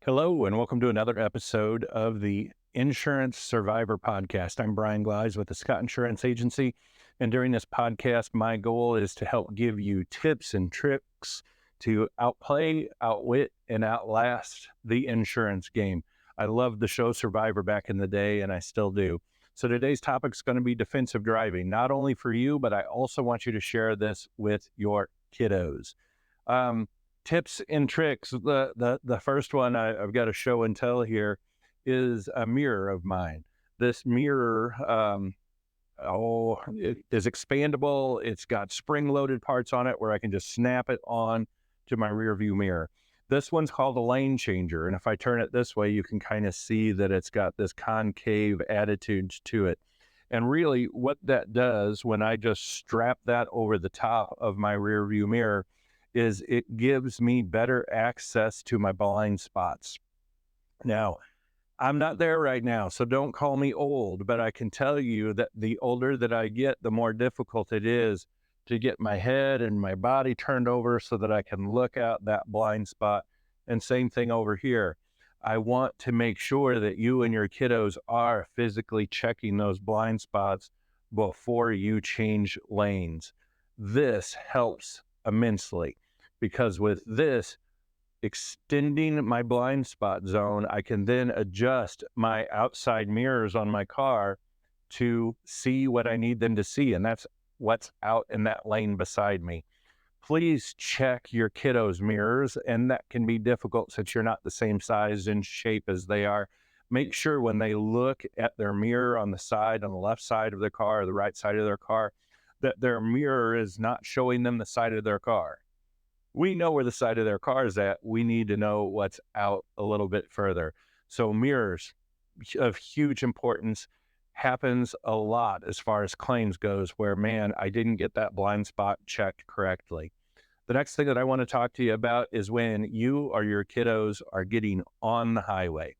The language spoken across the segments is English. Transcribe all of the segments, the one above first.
Hello, and welcome to another episode of the Insurance Survivor Podcast. I'm Brian Gleis with the Scott Insurance Agency. And during this podcast, my goal is to help give you tips and tricks to outplay, outwit, and outlast the insurance game. I loved the show Survivor back in the day, and I still do. So today's topic is going to be defensive driving, not only for you, but I also want you to share this with your kiddos. Um, Tips and tricks. The first one I've got a show and tell here is a mirror of mine. This mirror, it is expandable. It's got spring-loaded parts on it where I can just snap it on to my rear view mirror. This one's called a lane changer, and if I turn it this way, you can kind of see that it's got this concave attitude to it. And really, what that does when I just strap that over the top of my rear view mirror is it gives me better access to my blind spots. Now, I'm not there right now, so don't call me old, but I can tell you that the older that I get, the more difficult it is to get my head and my body turned over so that I can look out that blind spot. And same thing over here. I want to make sure that you and your kiddos are physically checking those blind spots before you change lanes. This helps immensely because with this, extending my blind spot zone, I can then adjust my outside mirrors on my car to see what I need them to see. And that's what's out in that lane beside me. Please check your kiddos' mirrors, and that can be difficult since you're not the same size and shape as they are. Make sure when they look at their mirror on the side, on the left side of their car or the right side of their car, that their mirror is not showing them the side of their car. We know where the side of their car is at. We need to know what's out a little bit further. So mirrors of huge importance happens a lot as far as claims goes where, man, I didn't get that blind spot checked correctly. The next thing that I want to talk to you about is when you or your kiddos are getting on the highway.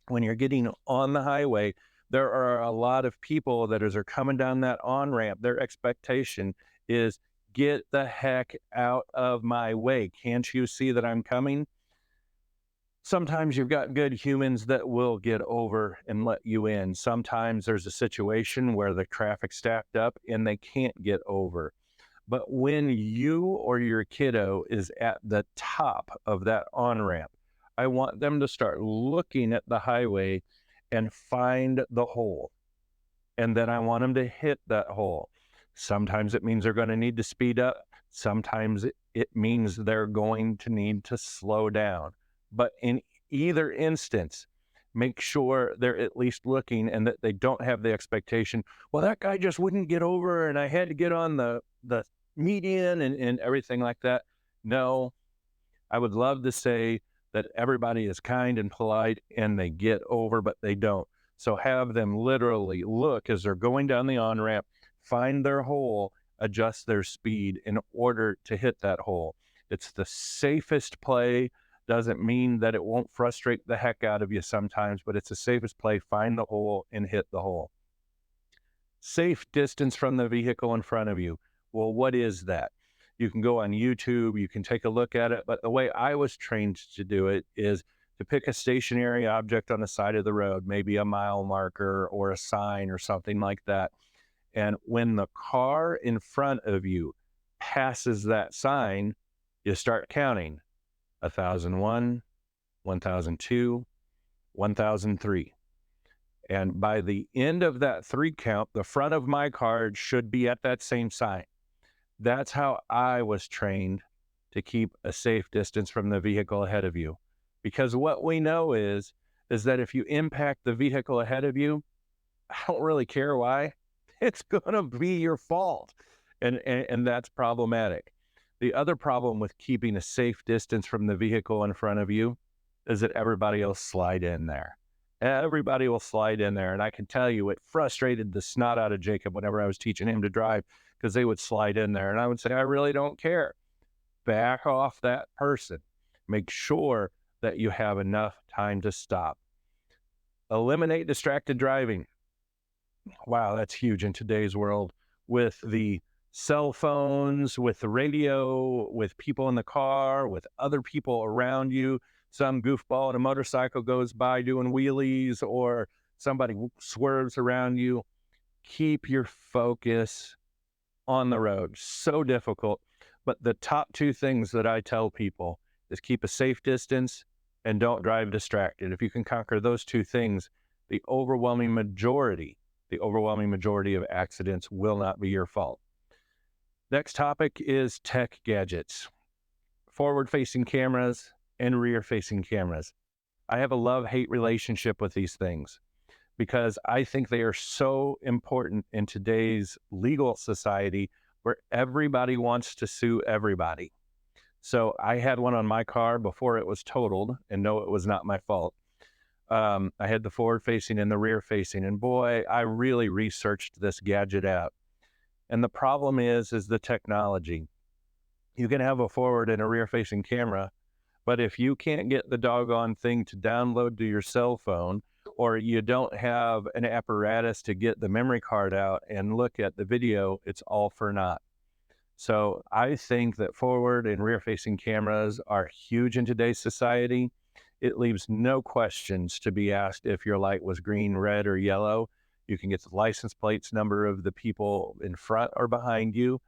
When you're getting on the highway, there are a lot of people that as they're coming down that on-ramp, their expectation is get the heck out of my way. Can't you see that I'm coming? Sometimes you've got good humans that will get over and let you in. Sometimes there's a situation where the traffic's stacked up and they can't get over. But when you or your kiddo is at the top of that on-ramp, I want them to start looking at the highway and find the hole. And then I want them to hit that hole. Sometimes it means they're going to need to speed up. Sometimes it means they're going to need to slow down. But in either instance, make sure they're at least looking and that they don't have the expectation, well, that guy just wouldn't get over and I had to get on the median and everything like that. No, I would love to say that everybody is kind and polite and they get over, but they don't. So have them literally look as they're going down the on-ramp, find their hole, adjust their speed in order to hit that hole. It's the safest play. Doesn't mean that it won't frustrate the heck out of you sometimes, but it's the safest play. Find the hole and hit the hole. Safe distance from the vehicle in front of you. Well, what is that? You can go on YouTube, you can take a look at it, but the way I was trained to do it is to pick a stationary object on the side of the road, maybe a mile marker or a sign or something like that. And when the car in front of you passes that sign, you start counting 1,001, 1,002, 1,003. And by the end of that 3 count, the front of my car should be at that same sign. That's how I was trained to keep a safe distance from the vehicle ahead of you. Because what we know is that if you impact the vehicle ahead of you, I don't really care why. It's going to be your fault. And that's problematic. The other problem with keeping a safe distance from the vehicle in front of you is that everybody will slide in there. Everybody will slide in there. And I can tell you, it frustrated the snot out of Jacob whenever I was teaching him to drive because they would slide in there. And I would say, I really don't care. Back off that person. Make sure that you have enough time to stop. Eliminate distracted driving. Wow, that's huge in today's world with the cell phones, with the radio, with people in the car, with other people around you. some goofball on a motorcycle goes by doing wheelies or somebody swerves around you. Keep your focus on the road. So difficult. But the top two things that I tell people is keep a safe distance and don't drive distracted. If you can conquer those two things, the overwhelming majority of accidents will not be your fault. Next topic is tech gadgets, forward-facing cameras and rear-facing cameras. I have a love-hate relationship with these things because I think they are so important in today's legal society where everybody wants to sue everybody. So I had one on my car before it was totaled, and no, it was not my fault. I had the forward-facing and the rear-facing, and boy, I really researched this gadget out. And the problem is the technology. You can have a forward and a rear-facing camera, but if you can't get the doggone thing to download to your cell phone, or you don't have an apparatus to get the memory card out and look at the video, it's all for naught. So I think that forward and rear-facing cameras are huge in today's society. It leaves no questions to be asked if your light was green, red, or yellow. You can get the license plates number of the people in front or behind you.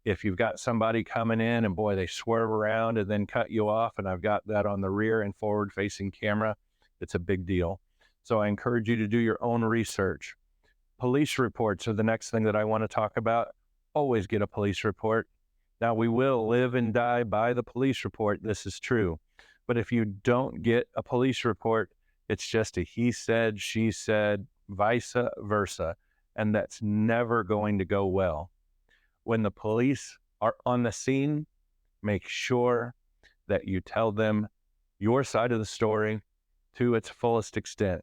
If you've got somebody coming in and boy, they swerve around and then cut you off, and I've got that on the rear and forward-facing camera, it's a big deal. So I encourage you to do your own research. Police reports are the next thing that I want to talk about. Always get a police report. Now, we will live and die by the police report. This is true. But if you don't get a police report, it's just a he said, she said, vice versa. And that's never going to go well. When the police are on the scene, make sure that you tell them your side of the story to its fullest extent.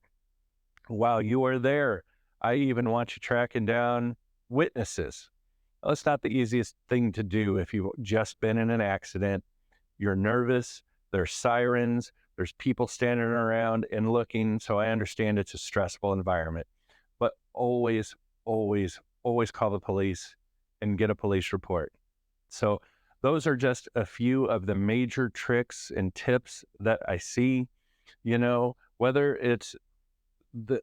While you are there, I even want you tracking down witnesses. Well, it's not the easiest thing to do if you've just been in an accident. You're nervous, there's sirens, there's people standing around and looking, so I understand it's a stressful environment. But always, always, always call the police and get a police report. So those are just a few of the major tricks and tips that I see. You know, whether it's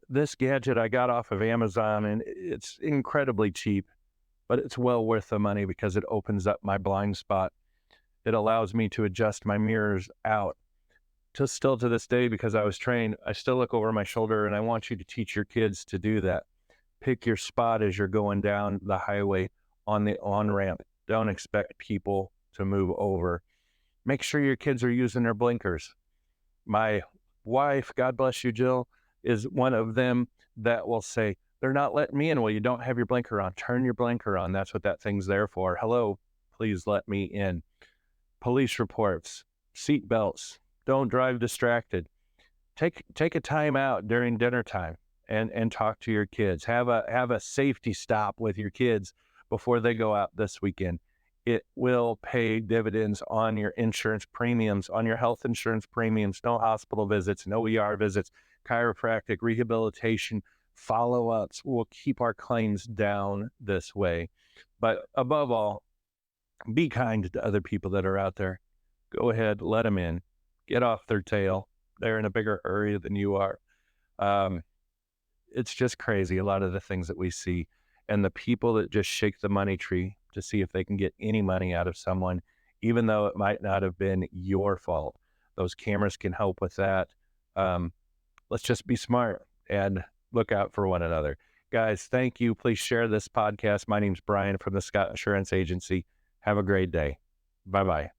this gadget I got off of Amazon, and it's incredibly cheap, but it's well worth the money because it opens up my blind spot. It allows me to adjust my mirrors out. Still to this day, because I was trained, I still look over my shoulder, and I want you to teach your kids to do that. Pick your spot as you're going down the highway on the on-ramp. Don't expect people to move over. Make sure your kids are using their blinkers. My wife, God bless you, Jill, is one of them that will say, they're not letting me in. Well, you don't have your blinker on. Turn your blinker on. That's what that thing's there for. Hello, please let me in. Police reports, seat belts. Don't drive distracted. Take a time out during dinner time and talk to your kids. Have a safety stop with your kids before they go out this weekend. It will pay dividends on your insurance premiums, on your health insurance premiums. No hospital visits, no ER visits, chiropractic, rehabilitation, follow-ups will keep our claims down this way. But above all, be kind to other people that are out there. Go ahead, let them in. Get off their tail. They're in a bigger hurry than you are. It's just crazy, a lot of the things that we see. And the people that just shake the money tree to see if they can get any money out of someone, even though it might not have been your fault. Those cameras can help with that. Let's just be smart and look out for one another. Guys, thank you. Please share this podcast. My name's Brian from the Scott Insurance Agency. Have a great day. Bye-bye.